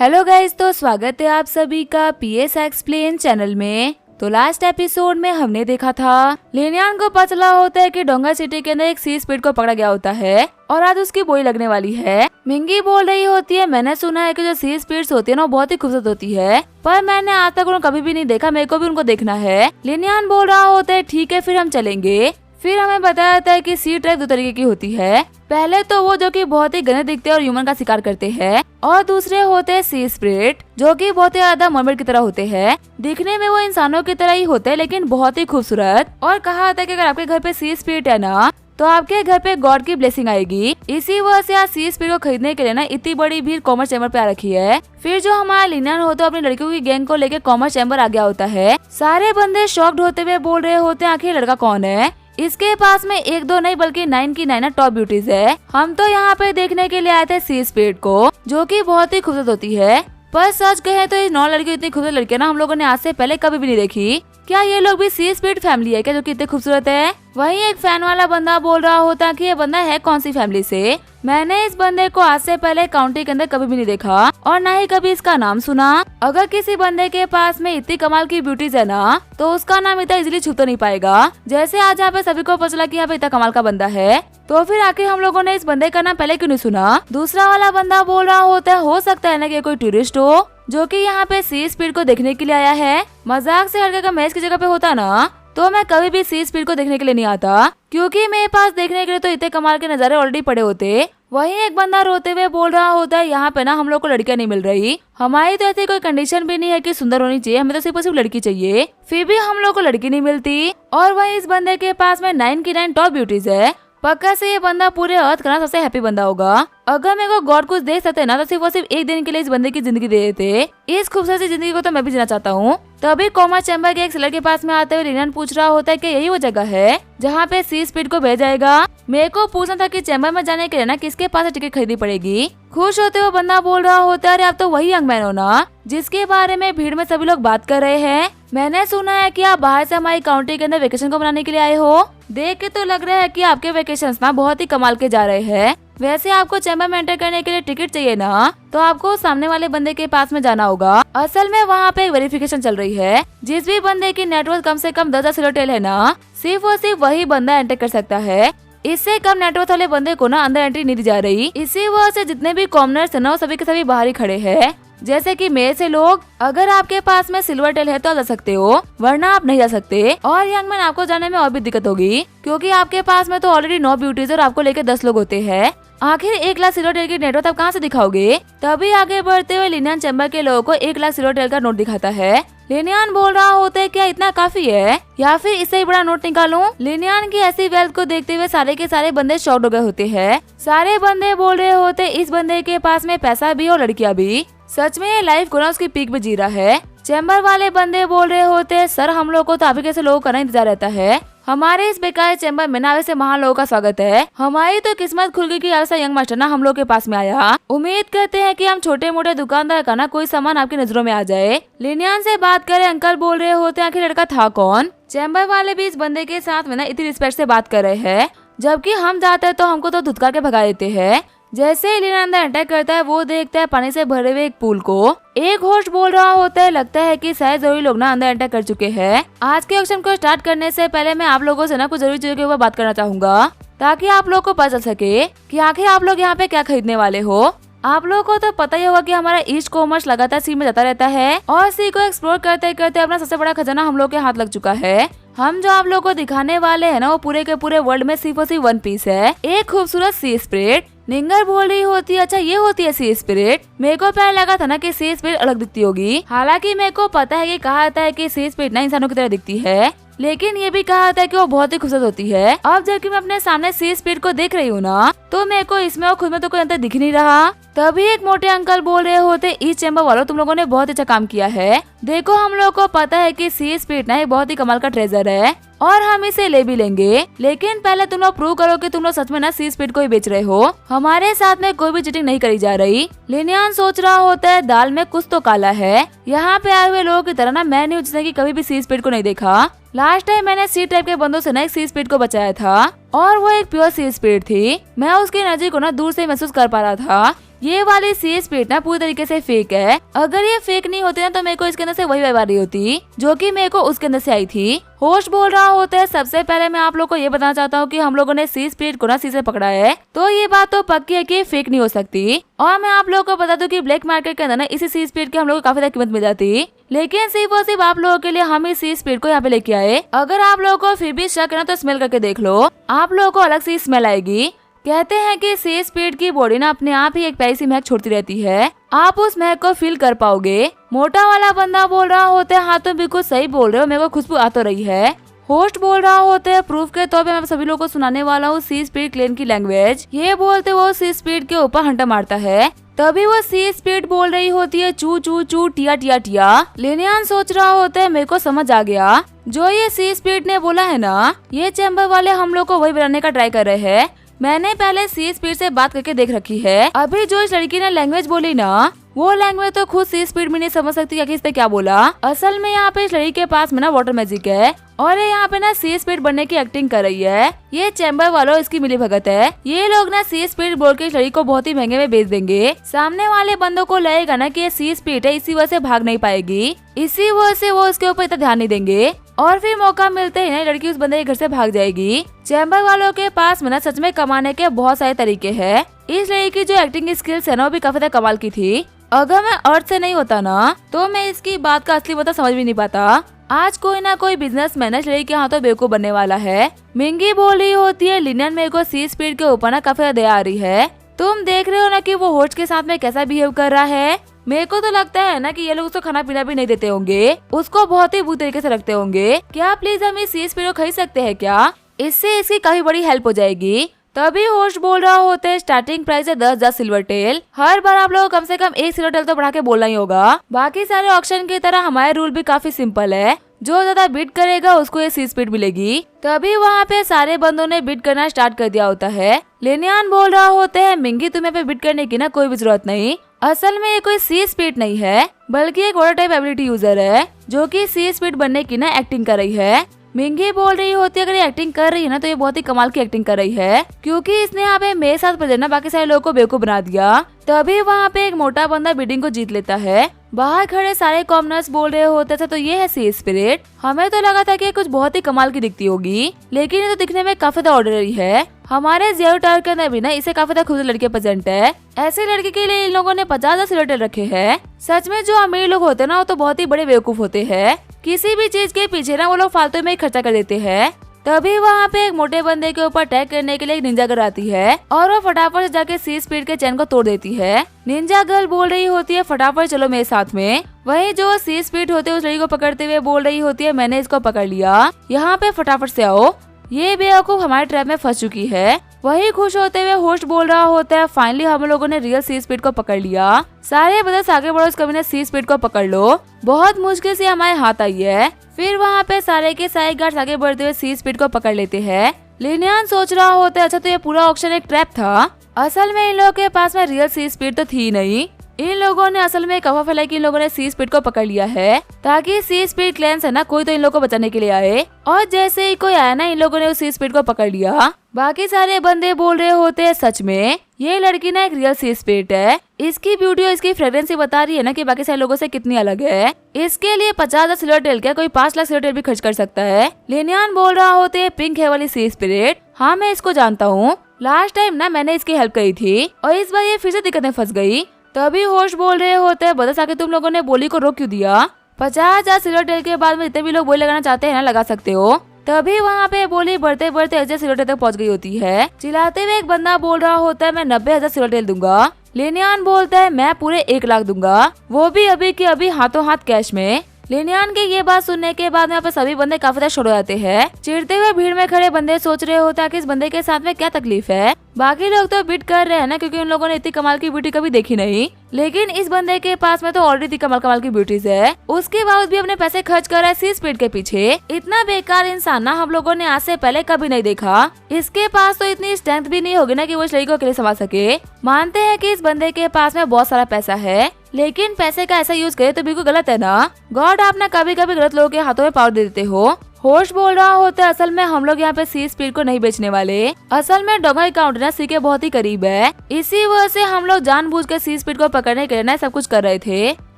Hello guys, तो स्वागत है आप सभी का पीएस एक्सप्लेन चैनल में। तो लास्ट एपिसोड में हमने देखा था लिनियान को पता चला होता है कि डोंगा सिटी के अंदर एक सी स्पीड को पकड़ा गया होता है और आज उसकी बोई लगने वाली है। मिंगी बोल रही होती है, मैंने सुना है कि जो सी स्पीड्स होती है ना वो बहुत ही खूबसूरत होती है, पर मैंने आज तक उनको कभी भी नहीं देखा, मेरे को भी उनको देखना है। लिनियान बोल रहा होता है ठीक है फिर हम चलेंगे। फिर हमें बताया जाता है कि सी ट्राइब दो तरीके की होती है। पहले तो वो जो कि बहुत ही गंदे दिखते हैं और ह्यूमन का शिकार करते हैं, और दूसरे होते हैं सी स्पिरिट जो कि बहुत ही ज्यादा मरमेड की तरह होते हैं। दिखने में वो इंसानों की तरह ही होते हैं लेकिन बहुत ही खूबसूरत। और कहा जाता है कि अगर आपके घर पे सी स्पिरिट है ना तो आपके घर पे गॉड की ब्लेसिंग आएगी। इसी वजह से आज सी स्पिरिट को खरीदने के लिए ना इतनी बड़ी भीड़ कॉमर्स चैम्बर पे आ रखी है। फिर जो हमारा लिनियन होता है अपनी लड़कियों की गैंग को लेकर कॉमर्स चैम्बर आ गया होता है। सारे बंदे शॉक्ड होते हुए बोल रहे होते हैं आखिर लड़का कौन है। इसके पास में एक दो नहीं बल्कि 9 की 9 टॉप ब्यूटीज है। हम तो यहाँ पे देखने के लिए आए थे सी स्पिरिट को जो कि बहुत ही खूबसूरत होती है। पर सच कहे तो ये 9 लड़की इतनी खूबसूरत लड़कियां ना हम लोगों ने आज से पहले कभी भी नहीं देखी। क्या ये लोग भी सी स्पिरिट फैमिली है क्या जो कि इतनी खूबसूरत है? वहीं एक फैन वाला बंदा बोल रहा होता कि ये बंदा है कौन सी फैमिली से। मैंने इस बंदे को आज से पहले काउंटी के अंदर कभी भी नहीं देखा और ना ही कभी इसका नाम सुना। अगर किसी बंदे के पास में इतनी कमाल की ब्यूटीज है ना तो उसका नाम इतना इजीली छुप तो नहीं पाएगा। जैसे आज यहाँ पे सभी को पता चला कि यहाँ पे इतना कमाल का बंदा है, तो फिर आखिर हम लोगों ने इस बंदे का नाम पहले क्यों नहीं सुना? दूसरा वाला बंदा बोल रहा होता है हो सकता है ना कि कोई टूरिस्ट हो जो कि यहाँ पे सी स्पीड को देखने के लिए आया है। मजाक से हटकर अगर मैच की जगह पे होता ना तो मैं कभी भी सी स्पीड को देखने के लिए नहीं आता, क्योंकि मेरे पास देखने के लिए तो इतने कमाल के नजारे ऑलरेडी पड़े होते। वहीं एक बंदा रोते हुए बोल रहा होता है यहाँ पे ना हम लोग को लड़कियां नहीं मिल रही। हमारी तो ऐसी कोई कंडीशन भी नहीं है कि सुंदर होनी चाहिए, हमें तो सिर्फ और सिर्फ लड़की चाहिए, फिर भी हम लोग को लड़की नहीं मिलती। और वहीं इस बंदे के पास में 9 की 9 टॉप ब्यूटीज है। पक्का से ये बंदा पूरे अर्थ का सबसे हैप्पी बंदा होगा। अगर मेरे को गॉड कुछ दे सकते ना तो सिर्फ और सिर्फ एक दिन के लिए इस बंदे की जिंदगी दे देते। इस खूबसूरत सी जिंदगी को तो मैं भी जीना चाहता हूँ। तभी कॉमर्स चैम्बर के एक सेलर के पास में आते हुए लिनियन पूछ रहा होता है कि यही वो जगह है जहाँ पे सी स्पीड को भेजा जाएगा। मेरे को पूछना था कि चैम्बर में जाने के लिए ना किसके पास टिकट खरीदनी पड़ेगी। खुश होते हुए बंदा बोल रहा होता है अरे आप तो वही यंग मैन हो ना जिसके बारे में भीड़ में सभी लोग बात कर रहे हैं। मैंने सुना है कि आप बाहर से हमारी काउंटी के अंदर वेकेशन को मनाने के लिए आए हो। देख के तो लग रहा है कि आपके वेकेशंस ना बहुत ही कमाल के जा रहे हैं। वैसे आपको चैम्बर में एंटर करने के लिए टिकट चाहिए ना तो आपको सामने वाले बंदे के पास में जाना होगा। असल में वहाँ पे एक वेरिफिकेशन चल रही है। जिस भी बंदे की नेटवर्क कम से कम 10 सिल्वर टेल है ना सिर्फ और सिर्फ वही बंदा एंटर कर सकता है। इससे कम नेटवर्क वाले बंदे को ना अंदर एंट्री नहीं दी जा रही। इसी वजह से जितने भी कॉमनर्स है ना वो सभी के सभी बाहर ही खड़े हैं। जैसे कि मेरे से लोग, अगर आपके पास में सिल्वर टेल है तो जा सकते हो वरना आप नहीं जा सकते। और यंग मैन आपको जाने में और भी दिक्कत होगी क्योंकि आपके पास में तो ऑलरेडी 9 ब्यूटीज और आपको लेके 10 लोग होते हैं। आखिर 1 लाख सिल्वर टेल की नेटवर्क आप कहाँ से दिखाओगे? तभी आगे बढ़ते हुए लिनियन चैम्बर के लोगों को 1 लाख सिल्वर टेल का नोट दिखाता है। लिनियन बोल रहा होता है क्या इतना काफी है या फिर इससे ही बड़ा नोट निकालूं? लिनियन की ऐसी वेल्थ को देखते हुए सारे के सारे बंदे शॉक्ड हो गए होते हैं। सारे बंदे बोल रहे होते इस बंदे के पास में पैसा भी और लड़कियां भी। सच में ये लाइफ को ना उसकी पीक पे जी रहा है। चैम्बर वाले बंदे बोल रहे होते सर हम लोग को तो आपके जैसे लोगों का इंतजार रहता है। हमारे इस बेकार चैम्बर में ना वैसे महान लोगों का स्वागत है। हमारी तो किस्मत खुल गई कि ऐसा यंग मास्टर ना हम लोग के पास में आया। उम्मीद करते हैं कि हम छोटे मोटे दुकानदार का ना कोई सामान आपकी नजरों में आ जाए। लिनियन से बात करे अंकल बोल रहे होते आखिर लड़का था कौन? चैम्बर वाले भी इस बंदे के साथ में ना इतनी रिस्पेक्ट से बात कर रहे हैं, जबकि हम जाते हैं तो हमको तो धुतकार के भगा देते हैं। जैसे ही लिनियन अंदर अटैक करता है वो देखता है पानी से भरे हुए एक पूल को। एक होस्ट बोल रहा होता है लगता है कि शायद जरूरी लोग ना अंदर अटैक कर चुके हैं। आज के ऑक्शन को स्टार्ट करने से पहले मैं आप लोगों से ना कुछ जरूरी चीजों के ऊपर बात करना चाहूंगा ताकि आप लोग को पता चल सके कि आखिर आप लोग यहाँ पे क्या खरीदने वाले हो। आप लोगों को तो पता ही होगा कि हमारा ईस्ट कॉमर्स लगातार सी में जाता रहता है और सी को एक्सप्लोर करते करते अपना सबसे बड़ा खजाना हम लोग के हाथ लग चुका है। हम जो आप लोग को दिखाने वाले हैं ना वो पूरे के पूरे वर्ल्ड में सिर्फ और सिर्फ 1 पीस है, एक खूबसूरत सी स्पिरिट। निंगर बोल रही होती है अच्छा ये होती है सी स्पिरिट। मेरे को पहले लगा था ना कि सी स्पिरिट अलग दिखती होगी, हालांकि मेरे को पता है कि कहा जाता है कि सी स्पिरिट ना इंसानों की तरह दिखती है, लेकिन ये भी कहा जाता है कि वो बहुत ही खूबसूरत होती है। अब जबकि मैं अपने सामने सी स्पीड को देख रही हूँ ना तो मेरे को इसमें और खुद में तो कोई अंतर दिख नहीं रहा। तभी एक मोटे अंकल बोल रहे होते इस चैम्बर वालों तुम लोगों ने बहुत अच्छा काम किया है। देखो हम लोग को पता है कि सी स्पीड ना एक बहुत ही कमाल का ट्रेजर है और हम इसे ले भी लेंगे, लेकिन पहले तुम लोग प्रूव करो कि तुम लोग सच में ना सी स्पीड को ही बेच रहे हो। हमारे साथ में कोई भी चीटिंग नहीं करी जा रही। लिनियन सोच रहा होता है दाल में कुछ तो काला है। यहाँ पे आए हुए लोगों की तरह ना मैं नहीं जिसने की कभी भी सी स्पीड को नहीं देखा। लास्ट टाइम मैंने सी टाइप के बंदों से ना एक सी स्पीड को बचाया था और वो एक प्योर सी स्पीड थी। मैं उसकी एनर्जी को ना दूर से महसूस कर पा रहा था। ये वाली सी स्पिरिट ना पूरी तरीके से फेक है। अगर ये फेक नहीं होती ना तो मेरे को इसके अंदर से वही वाइब आ रही होती जो कि मेरे को उसके अंदर से आई थी। होस्ट बोल रहा होता है, सबसे पहले मैं आप लोग को ये बताना चाहता हूँ कि हम लोगों ने सी स्पिरिट को ना सी से पकड़ा है, तो ये बात तो पक्की है कि फेक नहीं हो सकती। और मैं आप लोगों को बता दूं कि ब्लैक मार्केट के अंदर ना इसी सी स्पिरिट की हम लोग को काफी ज्यादा कीमत मिल जाती, लेकिन सिर्फ और सिर्फ आप लोगों के लिए हम इस सी स्पिरिट को यहाँ पे लेके आए। अगर आप लोगों को फिर भी शक है ना तो स्मेल करके देख लो, आप लोगों को अलग सी स्मेल आएगी। कहते हैं कि सी स्पिरिट की बॉडी ना अपने आप ही एक प्यारी सी महक छोड़ती रहती है, आप उस महक को फील कर पाओगे। मोटा वाला बंदा बोल रहा होता है, हाँ तुम बिल्कुल सही बोल रहे हो, मेरे को खुशबू आ तो रही है। होस्ट बोल रहा होता है, प्रूफ के तौर पे मैं सभी लोगों को सुनाने वाला हूँ सी स्पिरिट क्लेन की लैंग्वेज। ये बोलते वो सी स्पिरिट के ऊपर हंटा मारता है, तभी वो सी स्पिरिट बोल रही होती है चू चू चू टिया टिया टिया। लिनियन सोच रहा होता है मेरे को समझ आ गया, जो ये सी स्पिरिट ने बोला है ना, ये चैम्बर वाले हम लोग को वही बनाने का ट्राई कर रहे हैं। मैंने पहले सी स्पिरिट से बात करके देख रखी है। अभी जो इस लड़की ने लैंग्वेज बोली ना, वो लैंग्वेज तो खुद सी स्पिरिट में नहीं समझ सकती कि इसने क्या बोला। असल में यहाँ पे इस लड़की के पास में ना वाटर मैजिक है और ये यहाँ पे ना सी स्पिरिट बनने की एक्टिंग कर रही है। ये चैम्बर वालों इसकी मिली भगत है। ये लोग ना सी स्पिरिट बोल के इस लड़की को बहुत ही महंगे में बेच देंगे। सामने वाले बंदों को लगेगा ना कि ये सी स्पिरिट है, इसी वजह से भाग नहीं पाएगी, इसी वजह से वो इसके ऊपर इतना ध्यान नहीं देंगे और फिर मौका मिलते ही ना लड़की उस बंदे के घर से भाग जाएगी। चैम्बर वालों के पास में ना सच में कमाने के बहुत सारे तरीके हैं। इस लड़की की जो एक्टिंग स्किल्स है ना वो भी काफी ज्यादा कमाल की थी। अगर मैं अर्थ से नहीं होता ना तो मैं इसकी बात का असली मतलब समझ भी नहीं पाता। आज कोई ना कोई बिजनेस मैन लड़की के हाथों बेवकूफ बनने वाला है। मिंगी बोल रही होती है, लिनियन मेरे को सी स्पिरिट के ऊपर ना काफी ज्यादा दया आ रही है। तुम देख रहे हो ना कि वो होस्ट के साथ में कैसा बिहेव कर रहा है। मेरे को तो लगता है ना कि ये लोग उसको खाना पीना भी नहीं देते होंगे, उसको बहुत ही बुरी तरीके से रखते होंगे। क्या प्लीज हम इस सी स्पिरिट को खरीद सकते हैं क्या? इससे इसकी काफी बड़ी हेल्प हो जाएगी। तभी होस्ट बोल रहा होता है, स्टार्टिंग प्राइस है 10,000 सिल्वर टेल। हर बार आप लोग कम से कम 1 सिल्वर टेल तो बढ़ा के बोलना ही होगा। बाकी सारे ऑक्शन की तरह हमारे रूल भी काफी सिंपल है, जो ज्यादा बिड करेगा उसको ये सी स्पिरिट मिलेगी। तभी वहाँ पे सारे बंदों ने बिड करना स्टार्ट कर दिया होता है। लिनियन बोल रहा होता है, मिंगी तुम्हें पे बिड करने की ना कोई भी जरूरत नहीं। असल में ये कोई सी स्पिरिट नहीं है, बल्कि एक वाटर टाइप एबिलिटी यूजर है जो कि सी स्पिरिट बनने की ना एक्टिंग कर रही है। मिंगी बोल रही होती है, अगर ये एक्टिंग कर रही है ना तो ये बहुत ही कमाल की एक्टिंग कर रही है, क्योंकि इसने यहाँ पे मेरे साथ प्रेजेंट ना बाकी सारे लोगों को बेवकूफ बना दिया। तभी वहाँ पे एक मोटा बंदा बिडिंग को जीत लेता है। बाहर खड़े सारे कॉमनर्स बोल रहे होते थे तो ये है सी स्पिरिट। हमें तो लगा था कि कुछ बहुत ही कमाल की दिखती होगी, लेकिन ये तो दिखने में काफी ज्यादा ऑर्डिनरी है। हमारे ज़ेरो टावर के अंदर भी ना इसे काफी ज्यादा खूबसूरत लड़के प्रेजेंट है। ऐसे लड़के के लिए इन लोगों ने 50,000 सिल्वर टेल रखे हैं। सच में जो अमीर लोग होते हैं ना वो तो बहुत ही बड़े बेवकूफ होते हैं। किसी भी चीज के पीछे ना वो लोग फालतू में ही खर्चा कर देते हैं। तभी वहाँ पे एक मोटे बंदे के ऊपर अटैक करने के लिए एक निंजा गर्ल आती है और वो फटाफट से जाके सी स्पिरिट के चैन को तोड़ देती है। निंजा गर्ल बोल रही होती है, फटाफट चलो मेरे साथ में। वही जो सी स्पिरिट होते है उस लड़की को पकड़ते हुए बोल रही होती है, मैंने इसको पकड़ लिया, यहाँ पे फटाफट से आओ, ये बेवकूफ हमारे ट्रैप में फंस चुकी है। वही खुश होते हुए होस्ट बोल रहा होता है, फाइनली हम लोगों ने रियल सी स्पिरिट को पकड़ लिया। सारे ब्रदर्स आगे बढ़ो, इस कभी सी स्पिरिट को पकड़ लो। बहुत मुश्किल से हमारे हाथ आई है। फिर वहाँ पे सारे के सारे गार्ड्स आगे बढ़ते हुए सी स्पिरिट को पकड़ लेते हैं। लिनियन सोच रहा होता है, अच्छा तो ये पूरा ऑक्शन एक ट्रैप था। असल में इन लोगों के पास में रियल सी स्पिरिट तो थी नहीं। इन लोगों ने असल में अफवाह फैलाई कि इन लोगों ने सी स्पिरिट को पकड़ लिया है ताकि सी स्पिरिट क्लेंस है ना कोई तो इन लोगों को बचाने के लिए आए, और जैसे ही कोई आया ना इन लोगों ने उस सी स्पिरिट को पकड़ लिया। बाकी सारे बंदे बोल रहे होते हैं, सच में ये लड़की ना एक रियल सी स्पिरिट है। इसकी ब्यूटी और इसकी फ्रेग्रेंस ही बता रही है ना कि बाकी सारे लोगों से कितनी अलग है। इसके लिए 50,000 सिल्वर टेल क्या कोई 5 लाख सिल्वर टेल भी खर्च कर सकता है। लिनियन बोल रहा होते है, पिंक है वाली सी स्पिरिट, हाँ मैं इसको जानता हूँ, लास्ट टाइम ना मैंने इसकी हेल्प करी थी और इस बार ये फिर से दिक्कत में फंस गई। तभी होस्ट बोल रहे होते हैं, बदस आके तुम लोगों ने बोली को रोक क्यों दिया? 50,000 सिल्वर टेल के बाद में जितने भी लोग बोली लगाना चाहते हैं ना लगा सकते हो। तभी वहाँ पे बोली बढ़ते बढ़ते 1,000 सिल्वर टेल तक पहुँच गई होती है। चिल्लाते हुए एक बंदा बोल रहा होता है, मैं 90,000 सिल्वर टेल दूंगा। लिनियन बोलता है, मैं पूरे 1 लाख दूंगा, वो भी अभी के अभी हाथों हाथ कैश में। लिनियन की ये बात सुनने के बाद यहाँ पे सभी बंदे काफी ज्यादा शुरू हो जाते हैं। चिढ़ते हुए भीड़ में खड़े बंदे सोच रहे होता है कि इस बंदे के साथ में क्या तकलीफ है। बाकी लोग तो बिट कर रहे हैं ना क्योंकि उन लोगों ने इतनी कमाल की ब्यूटी कभी देखी नहीं, लेकिन इस बंदे के पास में तो ऑलरेडी कमाल की ब्यूटीज है। उसके बाद भी अपने पैसे खर्च कर रहा है सी स्पिरिट के पीछे। इतना बेकार इंसान ना हम लोगों ने आज से पहले कभी नहीं देखा। इसके पास तो इतनी स्ट्रेंथ भी नहीं होगी ना कि वो इस लड़की को अकेले संभाल सके। मानते हैं कि इस बंदे के पास में बहुत सारा पैसा है, लेकिन पैसे का ऐसा यूज करे तो बिल्कुल गलत है ना। गॉड आप ना कभी कभी गलत लोगों के हाथों में पावर दे देते हो। होस्ट बोल रहा होता है असल में हम लोग यहाँ पे सी स्पीड को नहीं बेचने वाले। असल में डोंगा की काउंटर ना सी के बहुत ही करीब है, इसी वजह से हम लोग जानबूझ के सी स्पीड को पकड़ने के लिए ना सब कुछ कर रहे थे।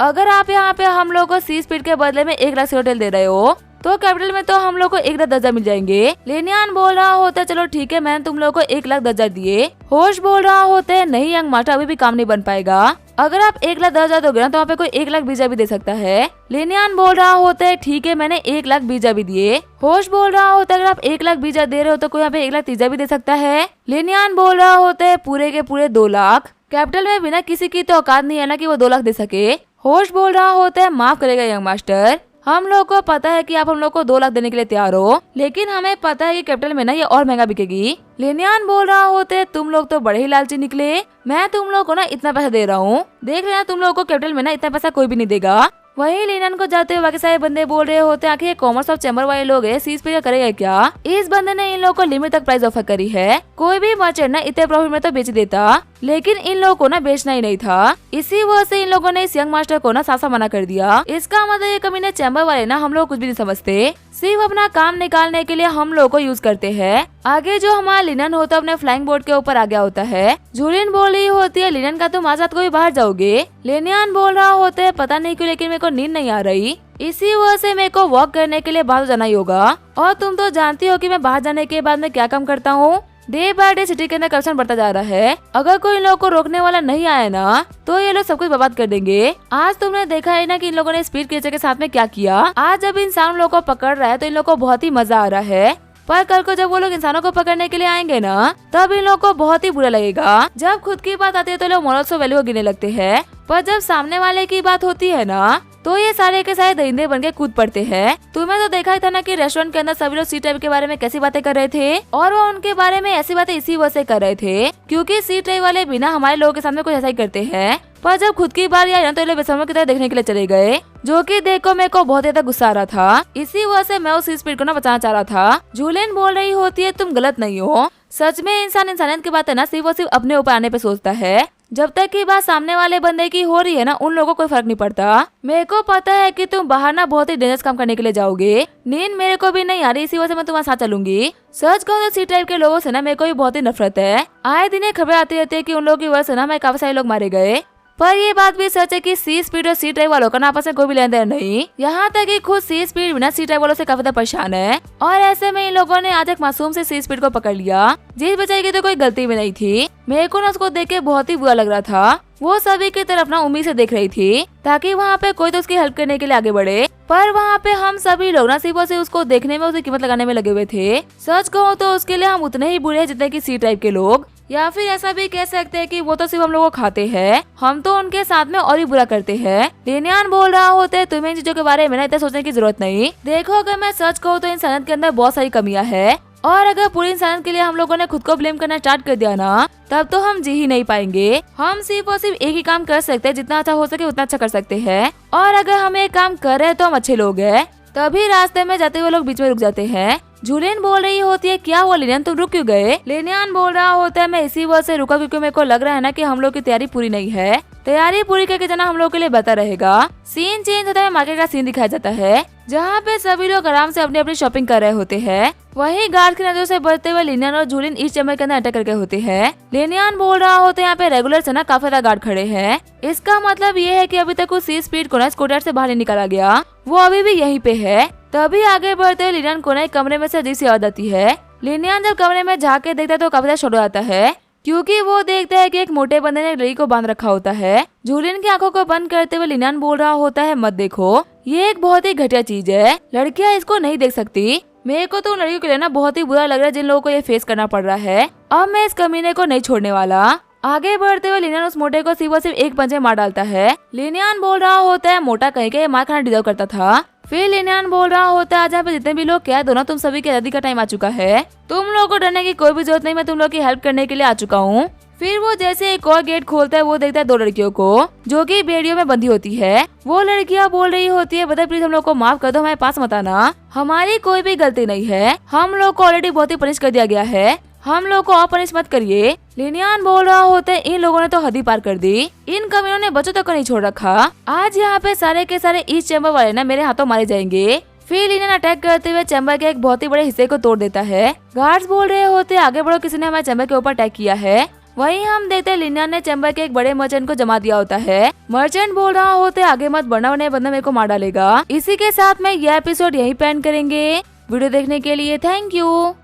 अगर आप यहाँ पे हम लोग को सी स्पीड के बदले में 1 लाख सिलोटेल दे रहे हो तो कैपिटल में तो हम लोग को 1 लाख 10,000 मिल जाएंगे। लेनियान बोल रहा होता है चलो ठीक है, मैंने तुम लोग को 1 लाख 10,000 दिए। होस्ट बोल रहा होता है नहीं यंग मास्टर, अभी भी काम नहीं बन पाएगा। अगर आप 1 लाख 10,000 दोगे ना तो वहाँ पे कोई 1 लाख 20,000 भी दे सकता है। लेनियान बोल रहा होता है ठीक है, मैंने 1 लाख 20,000 भी दिए। होस्ट बोल रहा होता है अगर आप 1 लाख 20,000 दे रहे हो तो कोई यहाँ पे 1 लाख 30,000 भी दे सकता है। लेनियान बोल रहा होता है पूरे के पूरे 2 लाख। कैपिटल में बिना किसी की तो औकात नहीं है ना कि वो 2 लाख दे सके। होस्ट बोल रहा होता है माफ करेगा यंग मास्टर, हम लोग को पता है कि आप हम लोग को 2 लाख देने के लिए तैयार हो, लेकिन हमें पता है कि कैपिटल में ना ये और महंगा बिकेगी। लेनियान बोल रहा होते हैं तुम लोग तो बड़े ही लालची निकले, मैं तुम लोग को ना इतना पैसा दे रहा हूँ, देख लेना तुम लोग को कैपिटल में ना इतना पैसा कोई भी नहीं देगा। वही लेनियान को जाते हुए बाकी सारे बंदे बोल रहे होते हैं आखिर ये कॉमर्स ऑफ चैम्बर वाले लोग है, सी स्पीड करेगा क्या? इस बंदे ने इन लोगों को लिमिट तक प्राइस ऑफर करी है, कोई भी मर्चेंट ना इतने प्रॉफिट में तो बेच देता, लेकिन इन लोगों को ना बेचना ही नहीं था। इसी वजह से इन लोगों ने इस यंग मास्टर को ना साफ मना कर दिया। इसका मतलब ये कमीने चैम्बर वाले ना हम लोग कुछ भी नहीं समझते, सिर्फ अपना काम निकालने के लिए हम लोग को यूज करते हैं। आगे जो हमारा लिनन होता है अपने फ्लाइंग बोर्ड के ऊपर आ गया होता है। जूलियन बोल रही होती है लिनन का तुम आज रात को भी बाहर जाओगे। लेनियान बोल रहा होता है पता नहीं क्यों लेकिन मेरे को नींद नहीं आ रही, इसी वजह से मेरे को वॉक करने के लिए बाहर जाना ही होगा। और तुम तो जानती हो कि मैं बाहर जाने के बाद में क्या काम करता हूँ। डे बाय डे सिटी के अंदर करप्शन बढ़ता जा रहा है, अगर कोई इन लोगों को रोकने वाला नहीं आया ना तो ये लोग सब कुछ बर्बाद कर देंगे। आज तुमने देखा है ना कि इन लोगों ने स्पीड क्रीचर के साथ में क्या किया। आज जब इंसान लोगों को पकड़ रहा है तो इन लोगों को बहुत ही मजा आ रहा है, पर कल को जब वो लोग इंसानों को पकड़ने के लिए आएंगे ना तब इन लोगों को बहुत ही बुरा लगेगा। जब खुद की बात आती है तो लोग मोरल्स और वैल्यू गिनने लगते हैं, पर जब सामने वाले की बात होती है ना तो ये सारे के सारे दरिंदे बन के कूद पड़ते हैं। तुम्हें तो देखा ही था ना कि रेस्टोरेंट के अंदर सभी लोग सी टाइप के बारे में कैसी बातें कर रहे थे, और वो उनके बारे में ऐसी बातें इसी वजह से कर रहे थे क्योंकि सी टाइप वाले बिना हमारे लोगों के सामने कुछ ऐसा ही करते हैं। पर जब खुद की बारी आई ना तो ये लोग बेसमझों की तरह देखने के लिए चले गए, जो कि देखो मेरे को बहुत ज्यादा गुस्सा आ रहा था। इसी वजह से मैं उस स्पीड को ना बचाना चाह रहा था। जूलियन बोल रही होती है तुम गलत नहीं हो, सच में इंसान इंसानियत की बात है ना सिर्फ और सिर्फ अपने ऊपर आने पे सोचता है। जब तक की बात सामने वाले बंदे की हो रही है ना उन लोगों को कोई फर्क नहीं पड़ता। मेरे को पता है कि तुम बाहर ना बहुत ही डेंजरस काम करने के लिए जाओगे, नींद मेरे को भी नहीं आ रही, इसी वजह से मैं तुम्हारे साथ चलूंगी। सच कहूँ तो सी टाइप के लोगों से ना मेरे को भी बहुत ही नफरत है। आए दिन खबर आती रहती है कि उन लोगों की वजह से ना मैं काफी सारे लोग मारे गए, पर ये बात भी सच है कि सी स्पीड और सी टाइप वालों का ना आपस में कोई भी लेन देन नहीं। यहाँ तक कि खुद सी स्पीड बिना सी टाइप वालों से काफी परेशान है, और ऐसे में इन लोगों ने आज एक मासूम से सी स्पीड को पकड़ लिया, जिस बेचारी की तो कोई गलती भी नहीं थी। मेरे को ना उसको देख के बहुत ही बुरा लग रहा था। वो सभी की तरफ ना उम्मीद से देख रही थी ताकि वहाँ पे कोई तो उसकी हेल्प करने के लिए आगे बढ़े, पर वहाँ पे हम सभी लोग ना सिर्फ से उसको देखने में उसकी कीमत लगाने में लगे हुए थे। सच कहूँ तो उसके लिए हम उतने ही बुरे हैं जितने की सी टाइप के लोग, या फिर ऐसा भी कह सकते हैं कि वो तो सिर्फ हम लोगों को खाते हैं, हम तो उनके साथ में और ही बुरा करते हैं। लेनियान बोल रहा होता है तुम्हें इन चीजों के बारे में ना इतना सोचने की जरूरत नहीं। देखो अगर मैं सच कहूँ तो इंसानियत के अंदर बहुत सारी कमियां है, और अगर पूरी इंसानियत के लिए हम लोगों ने खुद को ब्लेम करना स्टार्ट कर दिया ना तब तो हम जी ही नहीं पाएंगे। हम सिर्फ और सिर्फ एक ही काम कर सकते हैं, जितना अच्छा हो सके उतना अच्छा कर सकते हैं, और अगर हम एक काम कर रहे हैं तो हम अच्छे लोग हैं। तभी रास्ते में जाते हुए लोग बीच में रुक जाते हैं। जूलियन बोल रही होती है क्या हुआ लेनियान तुम रुक क्यों गए? लेनियान बोल रहा होता है मैं इसी वजह से रुका क्योंकि मेरे को लग रहा है ना कि हम लोग की तैयारी पूरी नहीं है, तैयारी पूरी करके जाना हम लोग के लिए बेहतर रहेगा। सीन चेंज होता है, मार्केट का सीन दिखाया जाता है जहाँ पे सभी लोग आराम से अपनी अपनी शॉपिंग कर रहे होते हैं। वहीं गार्ड की नजरों से बचते हुए लेनियान और जूलियन इस चैम्बर के अंदर अटैक करके होते हैं। लेनियान बोल रहा होता है यहाँ पे रेगुलर से ना काफी ज्यादा गार्ड खड़े हैं, इसका मतलब ये है कि अभी तक उस स्पीड को ना स्कूटर से बाहर नहीं निकाला गया, वो अभी भी यहीं पे है। तभी आगे बढ़ते हुए लेनियान को ना एक कमरे में से अजीब सी आवाज आती है। लेनियान जब कमरे में झाँक के देखता है तो काफी ज्यादा शोर आता है क्योंकि वो देखता है कि एक मोटे बंदे ने लड़की को बांध रखा होता है। जूलियन की आंखों को बंद करते हुए लेनियान बोल रहा होता है मत देखो, ये एक बहुत ही घटिया चीज है, लड़कियां इसको नहीं देख सकती। मेरे को तो उन लड़कियों के लिए ना बहुत ही बुरा लग रहा है जिन लोगों को ये फेस करना पड़ रहा है। अब मैं इस कमीने को नहीं छोड़ने वाला। आगे बढ़ते हुए लेनियान उस मोटे को सिर्फ एक पंचे मार डालता है। लेनियान बोल रहा होता है मोटा कहीं के मार खाना डिजर्व करता था। फिर लेनियान बोल रहा होता है आज यहाँ पे जितने भी लोग कैद हो ना तुम सभी की आजादी का टाइम आ चुका है, तुम लोगों को डरने की कोई भी जरूरत नहीं, मैं तुम लोग की हेल्प करने के लिए आ चुका हूँ। फिर वो जैसे एक और गेट खोलता है वो देखता है 2 लड़कियों को जो कि बेड़ियों में बंधी होती है। वो लड़कियां बोल रही होती है बता प्लीज हम लोग को माफ कर दो, हमारे पास मत आना, हमारी कोई भी गलती नहीं है, हम लोग को ऑलरेडी बहुत ही पनिश कर दिया गया है, हम लोग को और पनिश मत करिए। लेनियान बोल रहा होता है इन लोगों ने तो हद ही पार कर दी, इन कमीनों ने बच्चों तक को नहीं छोड़ रखा, आज यहाँ पे सारे के सारे इस चैम्बर वाले ना मेरे हाथों मारे जाएंगे। फिर लिनियन अटैक करते हुए चैम्बर के एक बहुत ही बड़े हिस्से को तोड़ देता है। गार्ड्स बोल रहे होते आगे बढ़ो, किसी ने हमारे चैम्बर के ऊपर अटैक किया है। वहीं हम देखते हैं लिनियन ने चैम्बर के एक बड़े मर्चेंट को जमा दिया होता है। मर्चेंट बोल रहा होते आगे मत बढ़ना वरना बंदा मेरे को मार डालेगा। इसी के साथ में यह एपिसोड यहीं पे एंड करेंगे। वीडियो देखने के लिए थैंक यू।